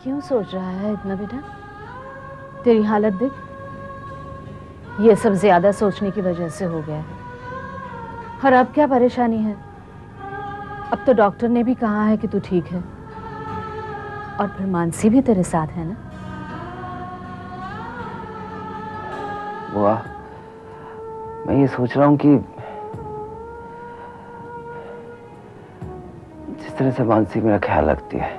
क्यों सोच रहा है इतना बेटा? तेरी हालत देख, ये सब ज्यादा सोचने की वजह से हो गया है। और अब क्या परेशानी है? अब तो डॉक्टर ने भी कहा है कि तू ठीक है, और फिर मानसी भी तेरे साथ है ना? बुआ, मैं ये सोच रहा हूँ कि जिस तरह से मानसी मेरा ख्याल रखती है,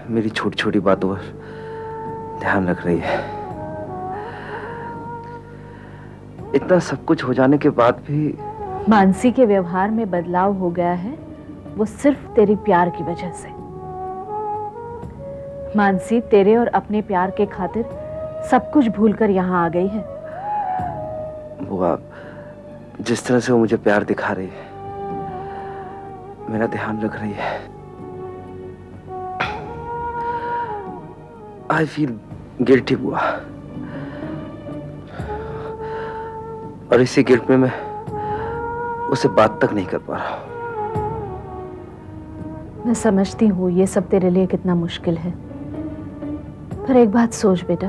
मेरी छोटी छोटी बातों पर ध्यान रख रही है, इतना सब कुछ हो जाने के बाद भी मानसी के व्यवहार में बदलाव हो गया है, वो सिर्फ तेरी प्यार की वजह से। मानसी तेरे और अपने प्यार के खातिर सब कुछ भूलकर यहाँ आ गई है। बुआ, जिस तरह से वो मुझे प्यार दिखा रही है, मेरा ध्यान रख रही है, आई फील गिल्टी बुआ। और इसी गिल्ट में मैं उसे बात तक नहीं कर पा रहा हूं। मैं समझती हूँ ये सब तेरे लिए कितना मुश्किल है, पर एक बात सोच बेटा,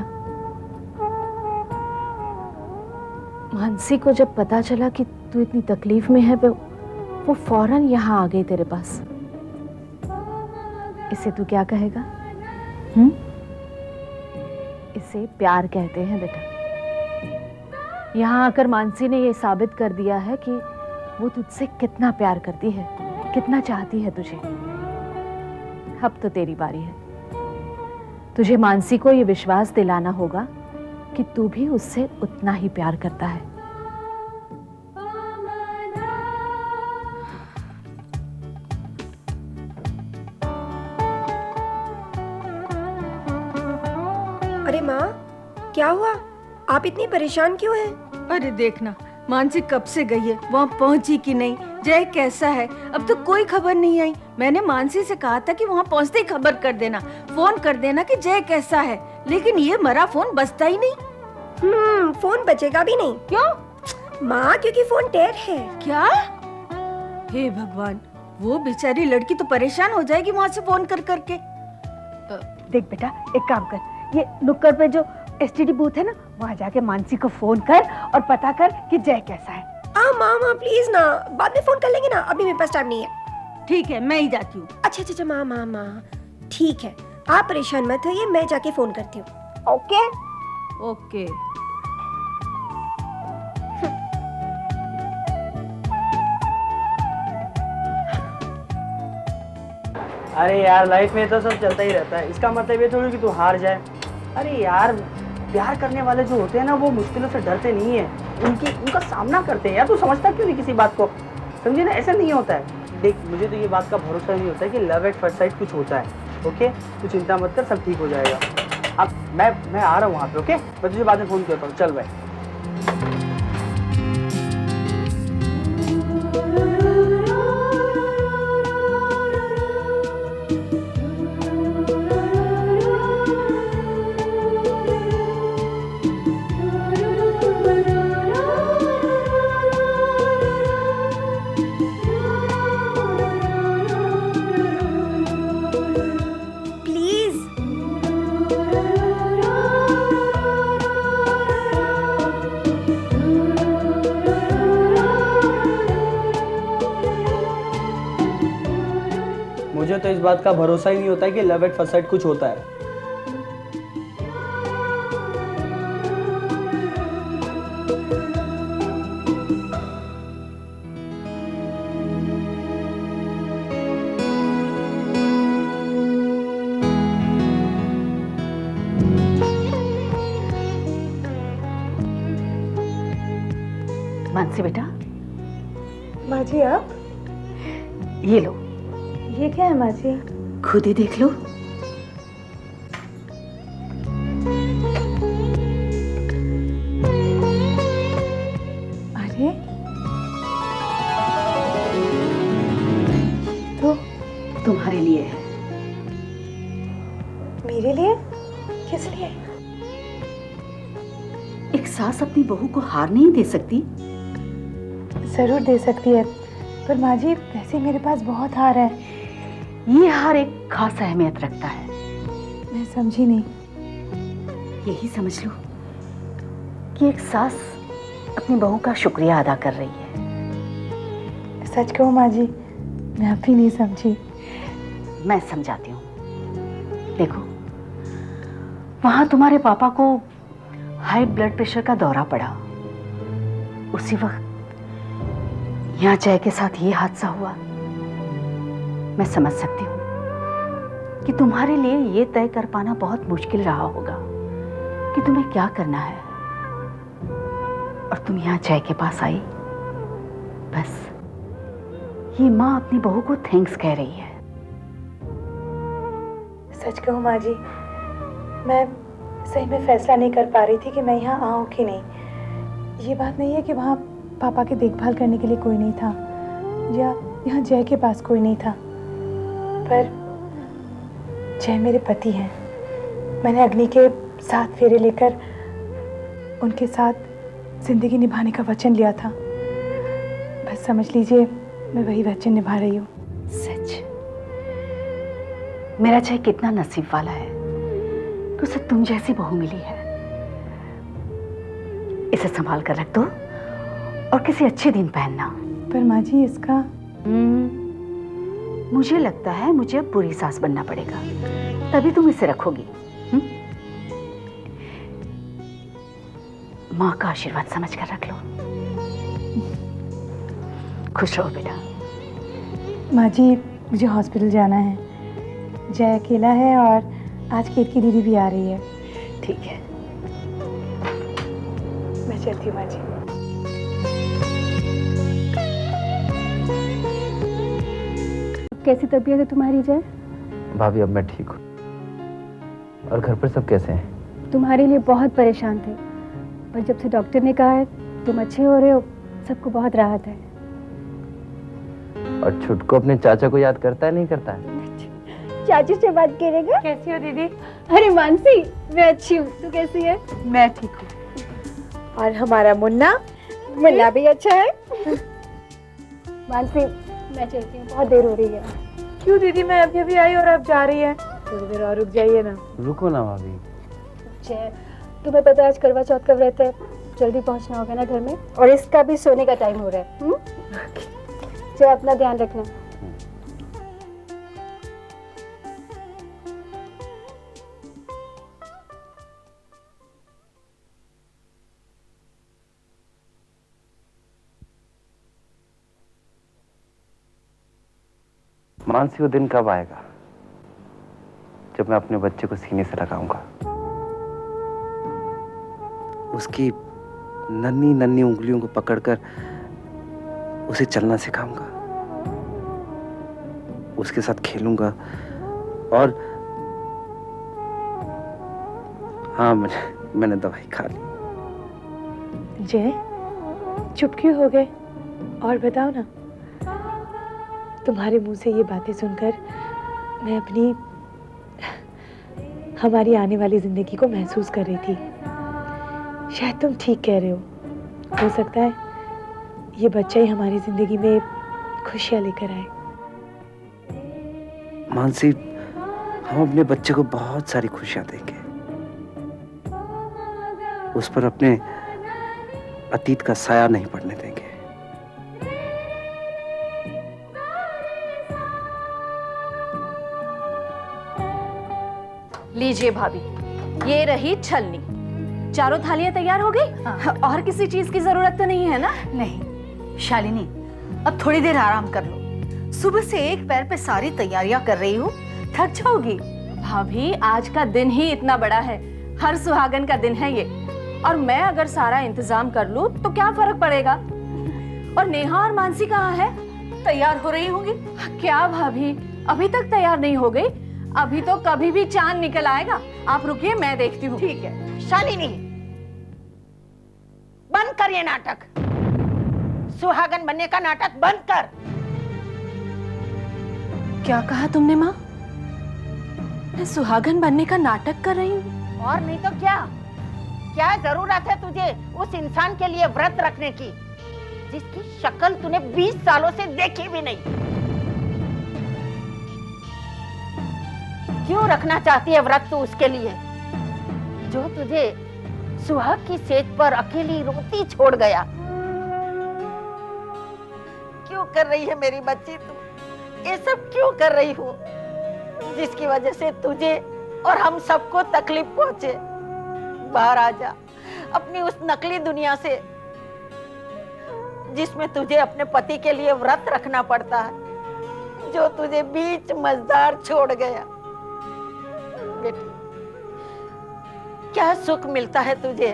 मानसी को जब पता चला कि तू इतनी तकलीफ में है, वो फौरन यहाँ आ गई तेरे पास। इसे तू क्या कहेगा? इसे प्यार कहते हैं बेटा। यहाँ आकर मानसी ने ये साबित कर दिया है कि वो तुझसे कितना प्यार करती है, कितना चाहती है तुझे। अब तो तेरी बारी है। तुझे मानसी को ये विश्वास दिलाना होगा कि तू भी उससे उतना ही प्यार करता है। अरे माँ, क्या हुआ? आप इतनी परेशान क्यों हैं? अरे देखना, मानसी कब से गई है, वहाँ पहुँची कि नहीं, जय कैसा है, अब तो कोई खबर नहीं आई। मैंने मानसी से कहा था कि वहाँ पहुँचते ही खबर कर देना, फोन कर देना कि जय कैसा है, लेकिन ये मरा फोन बजता ही नहीं। फोन बजेगा भी नहीं। क्यों माँ? क्योंकि फोन टेर है। क्या? हे भगवान, वो बेचारी लड़की तो परेशान हो जाएगी वहाँ से फोन कर करके। देख बेटा, एक काम कर, ये नुक्कड़ पे जो एसटीडी बूथ है ना, वहाँ जाके मानसी को फोन कर और पता कर कि जय कैसा है। माँ प्लीज ना, बाद में फोन कर लेंगे ना, अभी मेरे पास टाइम नहीं है। ठीक है, मैं ही जाती हूँ। अच्छा माँ, ठीक है, आप परेशान मत होइए, मैं जाके फोन करती हूँ। Okay okay. अरे यार, लाइफ में तो सब चलता ही रहता है, इसका मतलब ये थोड़ी कि तू हार जाए। अरे यार, प्यार करने वाले जो होते हैं ना, वो मुश्किलों से डरते नहीं है, उनका सामना करते हैं। यार तू समझता क्यों नहीं किसी बात को? समझे ना, ऐसा नहीं होता है। देख, मुझे तो ये बात का भरोसा नहीं होता है कि लव एट फर्स्ट साइट कुछ होता है। ओके, तू चिंता मत कर, सब ठीक हो जाएगा। अब मैं आ रहा हूँ वहाँ पे। ओके, मैं तुझे बाद में फोन करता हूँ। चल भाई। मुझे तो इस बात का भरोसा ही नहीं होता है कि लव एट फर्स्ट साइट कुछ होता है। मानसी बेटा। माँ जी, आप ये लो। ये क्या है माँ जी? खुद ही देख लो। अरे तो तुम्हारे लिए है। मेरे लिए? किस लिए? एक सास अपनी बहू को हार नहीं दे सकती। जरूर दे सकती है, पर माँ जी वैसे मेरे पास बहुत हार है। ये हार एक खास अहमियत रखता है। मैं समझी नहीं। यही समझ लो कि एक सास अपनी बहू का शुक्रिया अदा कर रही है। सच कहूँ माँ जी, मैं अब भी नहीं समझी। मैं समझाती हूँ। देखो, वहां तुम्हारे पापा को हाई ब्लड प्रेशर का दौरा पड़ा। उसी वक्त यहाँ जय के साथ ये हादसा हुआ। मैं समझ सकती हूँ कि तुम्हारे लिए ये तय कर पाना बहुत मुश्किल रहा होगा कि तुम्हें क्या करना है, और तुम यहाँ जय के पास आई। बस ये माँ अपनी बहू को थैंक्स कह रही है। सच कहूँ माँ जी, मैं सही में फैसला नहीं कर पा रही थी कि मैं यहाँ आऊँ कि नहीं। ये बात नहीं है कि वहाँ पापा की देखभाल करने के लिए कोई नहीं था, या यहाँ जय के पास कोई नहीं था, पर जय मेरे पति हैं। मैंने अग्नि के 7 फेरे लेकर उनके साथ जिंदगी निभाने का वचन लिया था। बस समझ लीजिए मैं वही वचन निभा रही हूँ। सच, मेरा जय कितना नसीब वाला है कि उसे तुम जैसी बहू मिली है। इसे संभाल कर रख दो और किसी अच्छे दिन पहनना। पर माँ जी इसका मुझे लगता है मुझे अब बुरी सास बनना पड़ेगा, तभी तुम इसे रखोगी। माँ का आशीर्वाद समझ कर रख लो। खुश रहो बेटा। माँ जी मुझे हॉस्पिटल जाना है। जय अकेला है और आज केत की दीदी भी आ रही है। ठीक है, मैं चलती हूँ माँ जी। कैसी तबीयत है तुम्हारी जय? भाभी अब मैं ठीक हूँ। और घर पर सब कैसे हैं? तुम्हारे लिए बहुत परेशान थे, पर जब से डॉक्टर ने कहा है तुम अच्छे हो रहे हो, सबको बहुत राहत है। और छुटको अपने चाचा को याद करता है नहीं करता है? चाचू से बात करेगा? कैसी हो दीदी? अरे मानसी, मैं अच्छी हूँ, तू कैसी है? मैं ठीक हूँ। और हमारा मुन्ना भी अच्छा है। मानसी मैं चलती हूँ, बहुत देर हो रही है। क्यों दीदी, मैं अभी अभी आई और आप जा रही है। थोड़ी देर और रुक जाइए ना। रुको ना भाभी। जय, तुम्हें पता है आज करवा चौथ का व्रत है, जल्दी पहुंचना होगा ना घर में, और इसका भी सोने का टाइम हो रहा है। जय अपना ध्यान रखना। मानसी वो दिन कब आएगा जब मैं अपने बच्चे को सीने से लगाऊंगा, उसकी नन्ही नन्ही उंगलियों को पकड़कर उसे चलना सिखाऊंगा, उसके साथ खेलूंगा। और हाँ, मैंने दवाई खा ली। जय चुप क्यों हो गए? और बताओ ना। तुम्हारे मुंह से ये बातें सुनकर मैं अपनी हमारी आने वाली जिंदगी को महसूस कर रही थी। शायद तुम ठीक कह रहे हो सकता है ये बच्चा ही हमारी जिंदगी में खुशियां लेकर आए। मानसी, हम अपने बच्चे को बहुत सारी खुशियां देंगे, उस पर अपने अतीत का साया नहीं पड़ने देंगे। लीजिए भाभी, ये रही छलनी। चारों थालियां तैयार हो गई? हाँ। और किसी चीज की जरूरत तो नहीं है ना? नहीं शालिनी, अब थोड़ी देर आराम कर लो। सुबह से एक पैर पे सारी तैयारियां कर रही हूँ, थक जाओगी। भाभी आज का दिन ही इतना बड़ा है, हर सुहागन का दिन है ये, और मैं अगर सारा इंतजाम कर लूं तो क्या फर्क पड़ेगा? और नेहा और मानसी कहाँ है? तैयार हो रही होंगी। क्या भाभी, अभी तक तैयार नहीं हो गई? अभी तो कभी भी चांद निकल आएगा। आप रुकिए, मैं देखती हूँ। ठीक है। शालिनी, बंद कर ये नाटक। सुहागन बनने का नाटक बंद कर। क्या कहा तुमने माँ? मैं सुहागन बनने का नाटक कर रही हूँ? और नहीं तो क्या? क्या जरूरत है तुझे उस इंसान के लिए व्रत रखने की जिसकी शक्ल तूने 20 सालों से देखी भी नहीं? क्यों रखना चाहती है व्रत तू उसके लिए, जो तुझे सुहाग की सेज पर अकेली रोती छोड़ गया? क्यों कर रही है मेरी बच्ची तू ये सब, क्यों कर रही हो, जिसकी वजह से तुझे और हम सबको तकलीफ पहुंचे? बाहर आ जा अपनी उस नकली दुनिया से, जिसमें तुझे अपने पति के लिए व्रत रखना पड़ता है, जो तुझे बीच मझधार छोड़ गया। बेटी, क्या सुख मिलता है तुझे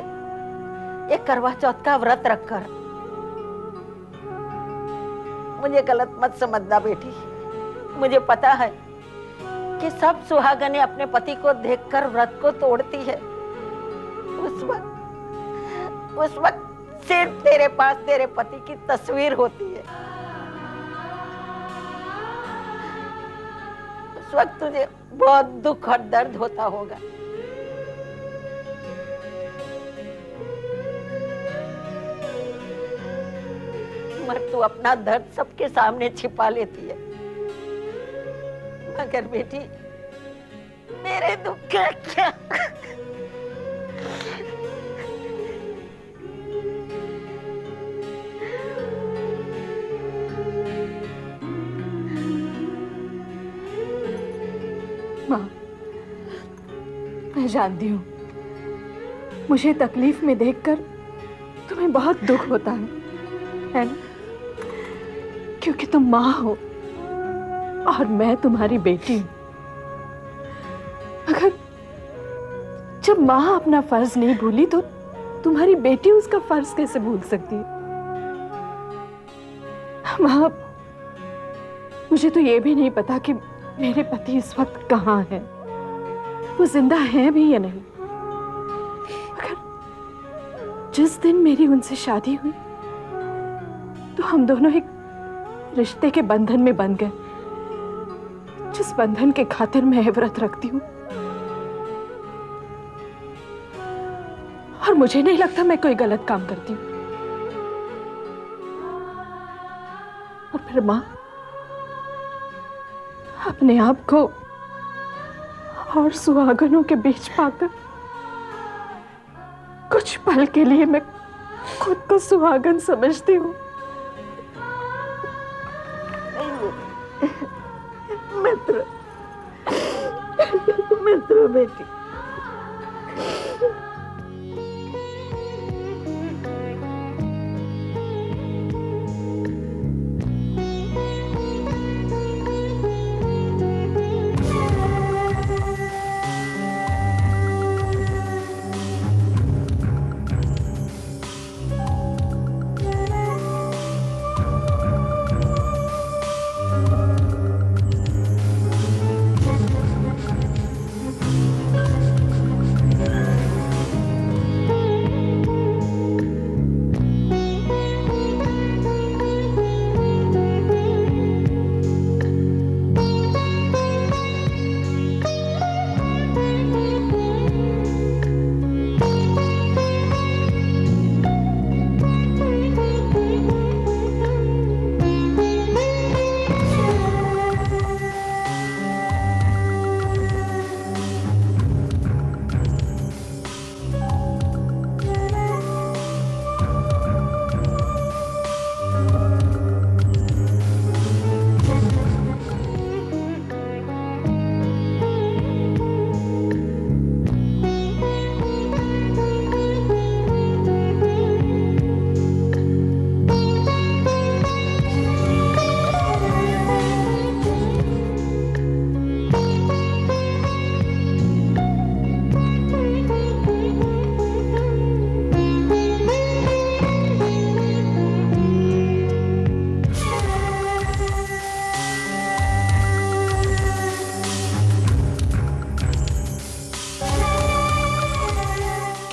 एक करवा चौथ का व्रत रखकर? मुझे गलत मत समझना बेटी, मुझे पता है कि सब सुहागनें अपने पति को देखकर व्रत को तोड़ती है। उस वक्त सिर्फ तेरे पास तेरे पति की तस्वीर होती है। उस वक्त तुझे बहुत दुख और दर्द होता होगा। मगर तू अपना दर्द सबके सामने छिपा लेती है। मगर बेटी, मेरे दुख का क्या? माँ, मैं जानती हूँ मुझे तकलीफ में देखकर तुम्हें बहुत दुख होता है ना? क्योंकि तुम माँ हो और मैं तुम्हारी बेटी हूँ। मगर जब माँ अपना फर्ज नहीं भूली तो तुम्हारी बेटी उसका फर्ज कैसे भूल सकती है? माँ, मुझे तो ये भी नहीं पता कि मेरे पति इस वक्त कहाँ है, वो जिंदा है भी या नहीं। मगर जिस दिन मेरी उनसे शादी हुई तो हम दोनों एक रिश्ते के बंधन में बंध गए, जिस बंधन के खातिर मैं व्रत रखती हूँ। और मुझे नहीं लगता मैं कोई गलत काम करती हूँ। और फिर माँ, अपने आप को और सुहागनों के बीच पाकर कुछ पल के लिए मैं खुद को सुहागन समझती हूँ। मित्र बेटी,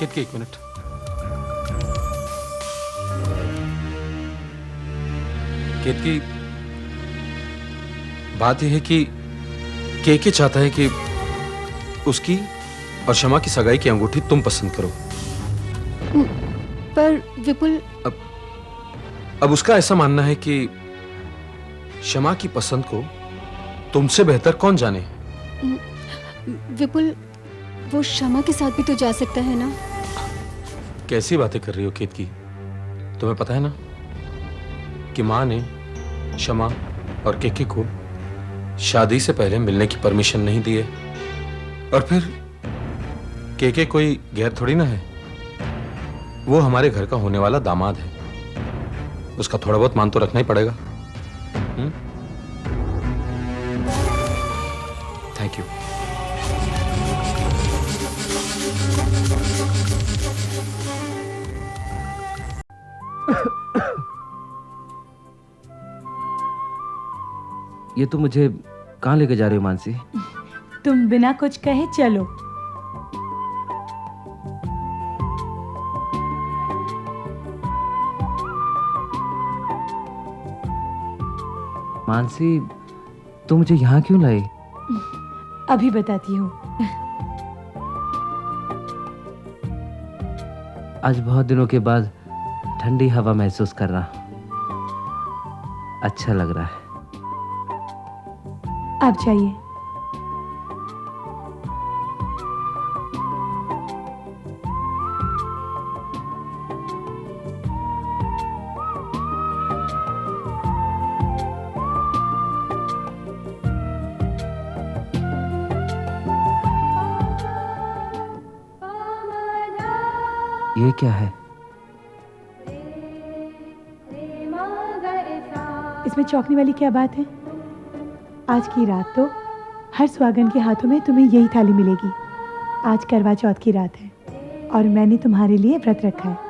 केतकी, एक मिनट। केतकी, बात यह है कि केके चाहता है कि उसकी और शमा की सगाई की अंगूठी तुम पसंद करो। पर विपुल, अब उसका ऐसा मानना है कि शमा की पसंद को तुमसे बेहतर कौन जाने। विपुल, वो शमा के साथ भी तो जा सकता है ना? कैसी बातें कर रही हो केतकी? तुम्हें पता है ना कि माँ ने शमा और केके को शादी से पहले मिलने की परमिशन नहीं दी है। और फिर केके कोई गैर थोड़ी ना है, वो हमारे घर का होने वाला दामाद है, उसका थोड़ा बहुत मान तो रखना ही पड़ेगा। Thank you. ये तो मुझे कहाँ लेके जा रही हो मानसी? तुम बिना कुछ कहे चलो। मानसी, तू मुझे यहाँ क्यों लाई? अभी बताती हूँ। आज बहुत दिनों के बाद ठंडी हवा महसूस कर रहा, अच्छा लग रहा है। आप जाइए। ये क्या है? इसमें चौंकने वाली क्या बात है? आज की रात तो हर सुहागन के हाथों में तुम्हें यही थाली मिलेगी। आज करवा चौथ की रात है और मैंने तुम्हारे लिए व्रत रखा है।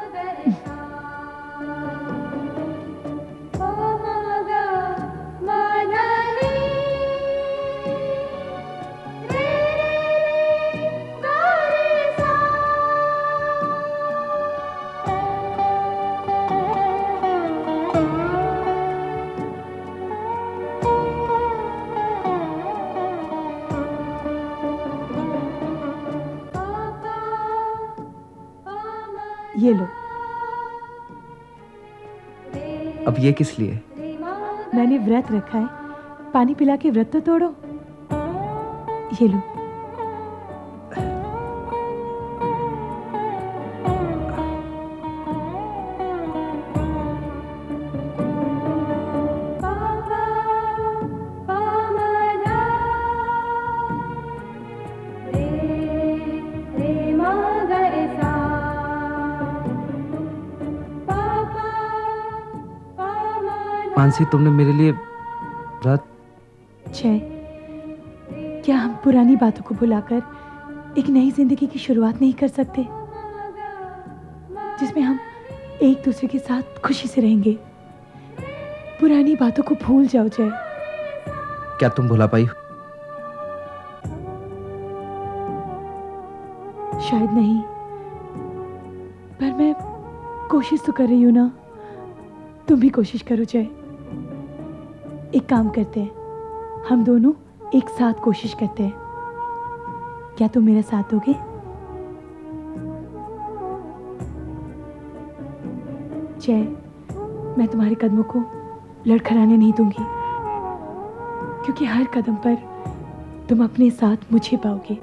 ये लो। अब ये किस लिए? मैंने व्रत रखा है, पानी पिला के व्रत तो तोड़ो। ये लो। मानसी, तुमने मेरे लिए व्रत? जय, क्या हम पुरानी बातों को भुलाकर एक नई जिंदगी की शुरुआत नहीं कर सकते, जिसमें हम एक दूसरे के साथ खुशी से रहेंगे? पुरानी बातों को भूल जाओ जय। क्या तुम भुला पाई? शायद नहीं, पर मैं कोशिश तो कर रही हूं ना। तुम भी कोशिश करो जय। एक काम करते हैं, हम दोनों एक साथ कोशिश करते हैं। क्या तुम मेरा साथ दोगे? जय, मैं तुम्हारे कदमों को लड़खड़ाने नहीं दूंगी, क्योंकि हर कदम पर तुम अपने साथ मुझे पाओगे।